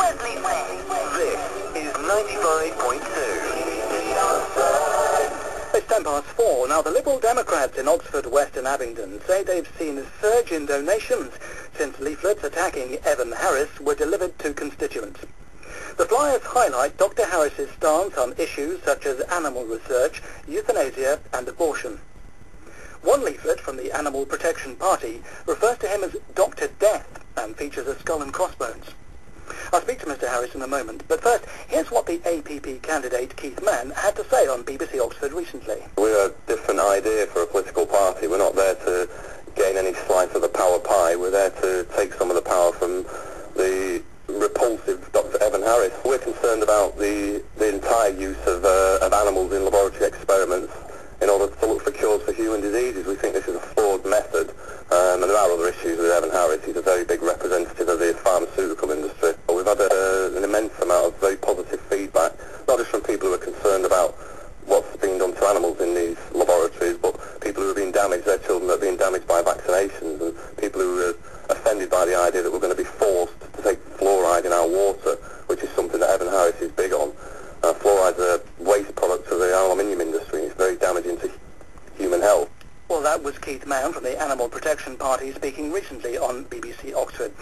This is 95.2. It's 4:10. Now, the Liberal Democrats in Oxford, West and Abingdon say they've seen a surge in donations since leaflets attacking Evan Harris were delivered to constituents. The flyers highlight Dr. Harris's stance on issues such as animal research, euthanasia and abortion. One leaflet from the Animal Protection Party refers to him as Dr. Death and features a skull and crossbones. I'll speak to Mr. Harris in a moment, but first, here's what the APP candidate Keith Mann had to say on BBC Oxford recently. We're a different idea for a political party. We're not there to gain any slice of the power pie. We're there to take some of the power from the repulsive Dr. Evan Harris. We're concerned about the entire use of animals in laboratory experiments in order to look for cures for human diseases. We think this is a flawed method, and there are other issues with Evan Harris. He's a very big representative of the pharmaceutical industry. We've had an immense amount of very positive feedback, not just from people who are concerned about what's being done to animals in these laboratories, but people who are being damaged, their children are being damaged by vaccinations, and people who are offended by the idea that we're going to be forced to take fluoride in our water, which is something that Evan Harris is big on. Fluoride's a waste product of the aluminium industry, and it's very damaging to human health. Well, that was Keith Mann from the Animal Protection Party speaking recently on BBC Oxford.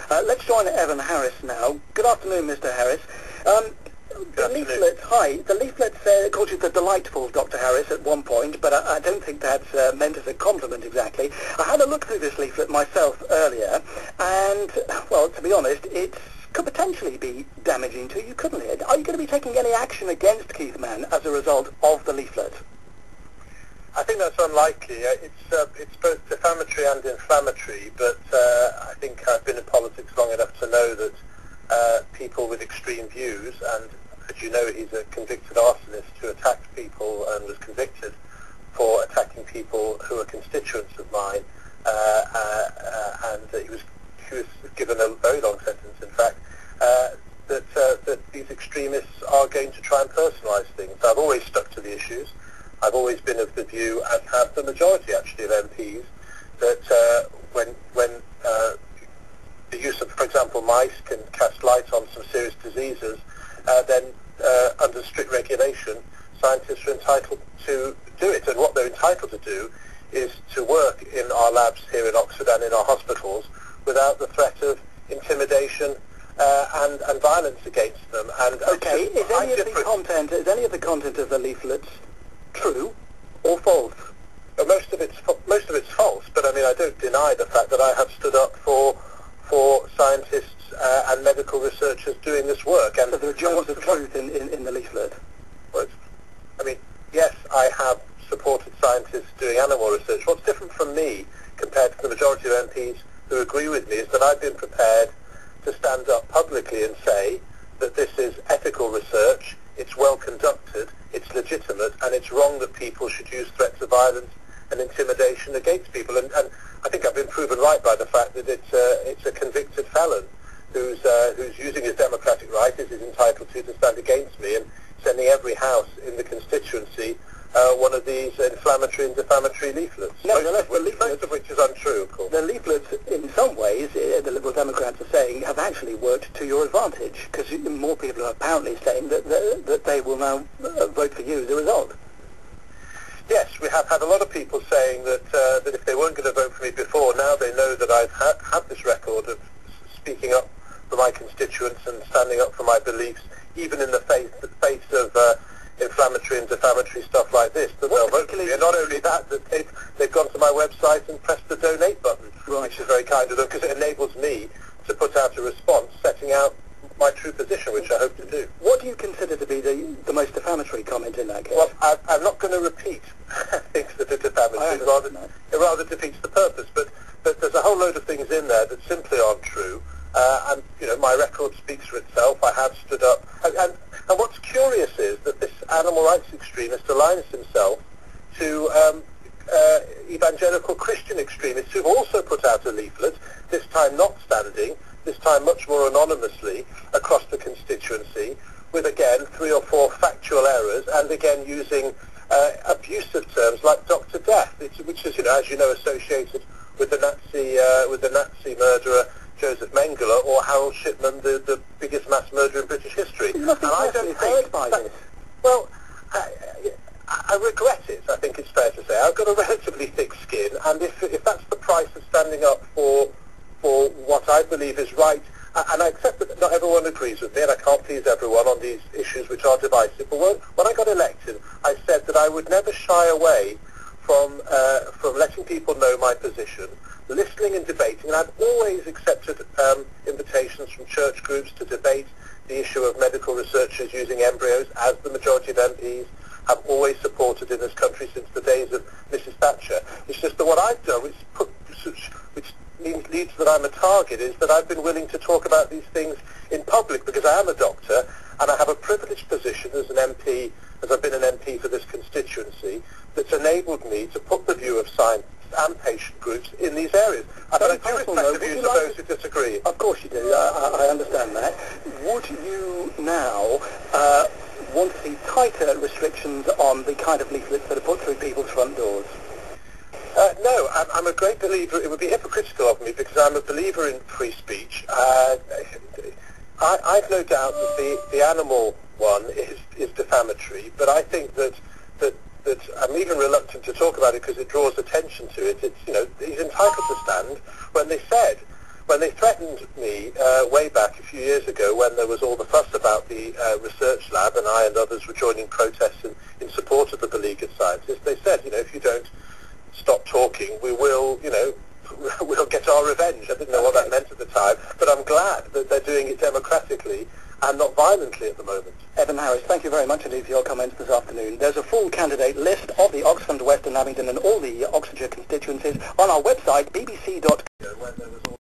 Let's join Evan Harris now. Good afternoon, Mr. Harris. The leaflet calls you the delightful Dr. Harris at one point, but I don't think that's meant as a compliment exactly. I had a look through this leaflet myself earlier, and, well, to be honest, it could potentially be damaging to you, couldn't it? Are you going to be taking any action against Keith Mann as a result of the leaflet? I think that's unlikely. It's both defamatory and inflammatory, but I think I've been in politics long enough to know that people with extreme views, and as you know, he's a convicted arsonist who attacked people and was convicted for attacking people who are constituents of mine, and he was given a very long sentence, in fact, that these extremists are going to try and personalise things. I've always stuck to the issues. I've always been of the view, as have the majority actually of MPs, that when the use of, for example, mice can cast light on some serious diseases, then under strict regulation, scientists are entitled to do it. And what they're entitled to do is to work in our labs here in Oxford and in our hospitals without the threat of intimidation and violence against them. And okay, is any of the content of the leaflets true or false? Most of it's false, but I mean, I don't deny the fact that I have stood up for scientists and medical researchers doing this work. And so there are germs of truth in the leaflet? Well, I mean, yes, I have supported scientists doing animal research. What's different from me compared to the majority of MPs who agree with me is that I've been prepared to stand up publicly and say that this is ethical research, it's well conducted, it's legitimate, and it's wrong that people should use threats of violence and intimidation against people. And I think I've been proven right by the fact that it's a convicted felon who's using his democratic right, as he's entitled to stand against me, and sending every house in the constituency one of these inflammatory and defamatory leaflets. Nevertheless, most of which is untrue, of course. The leaflets, in some ways, the Liberal Democrats are saying, have actually worked to your advantage, because more people are apparently saying that they will now vote for you as a result. Yes, we have had a lot of people saying that if they weren't going to vote for me before, now they know that I've had this record of speaking up for my constituents and standing up for my beliefs, even in the face of inflammatory and defamatory stuff like this, that they'll vote for me. And not only that they've gone to my website and pressed the donate button, which is very kind of them, because it enables me to put out a response setting out my true position, which I hope to do. What do you consider to be the most defamatory comment in that case? Well, I'm not going to repeat things that are defamatory. It rather defeats the purpose. But there's a whole load of things in there that simply aren't true. And, you know, my record speaks for itself. I have stood up. And what's curious is that this animal rights extremist aligns himself to evangelical Christian extremists who've also put out a leaflet, this time not standing, this time much more anonymously, across the constituency, with, again, 3 or 4 factual errors, and, again, using abusive terms like Dr. Death, which is, you know, as you know, associated with the Nazi murderer Joseph Mengele or Harold Shipman, the biggest mass murderer in British history. You must be personally hurt by this. Well, I regret it, I think it's fair to say. I've got a relatively thick skin, and if that's the price of standing up for what I believe is right, and I accept that not everyone agrees with me, and I can't please everyone on these issues which are divisive, but when I got elected, I said that I would never shy away from letting people know my position, listening and debating, and I've always accepted invitations from church groups to debate the issue of medical researchers using embryos, as the majority of MPs have always supported in this country since the days of Mrs. Thatcher. It's just that what I've done, which leads that I'm a target, is that I've been willing to talk about these things in public because I am a doctor and I have a privileged position as an MP, as I've been an MP for this constituency, that's enabled me to put the view of science and patient groups in these areas. But I do respect the views of those who disagree. Of course you do. I understand that. Would you now want to see tighter restrictions on the kind of leaflets that are put through people's front doors? No, I'm a great believer. It would be hypocritical of me because I'm a believer in free speech. I've no doubt that the animal one is defamatory, but I think that I'm even reluctant to talk about it because it draws attention to it. It's, he's entitled to stand. When they threatened me way back a few years ago when there was all the fuss about the research lab, and I and others were joining protests in support of the beleaguered scientists, they said, if you don't stop talking, we will, we'll get our revenge. I didn't know what that meant at the time, but I'm glad that they're doing it democratically and not violently at the moment. Evan Harris, thank you very much indeed for your comments this afternoon. There's a full candidate list of the Oxford, West and Abingdon and all the Oxfordshire constituencies on our website, bbc.co.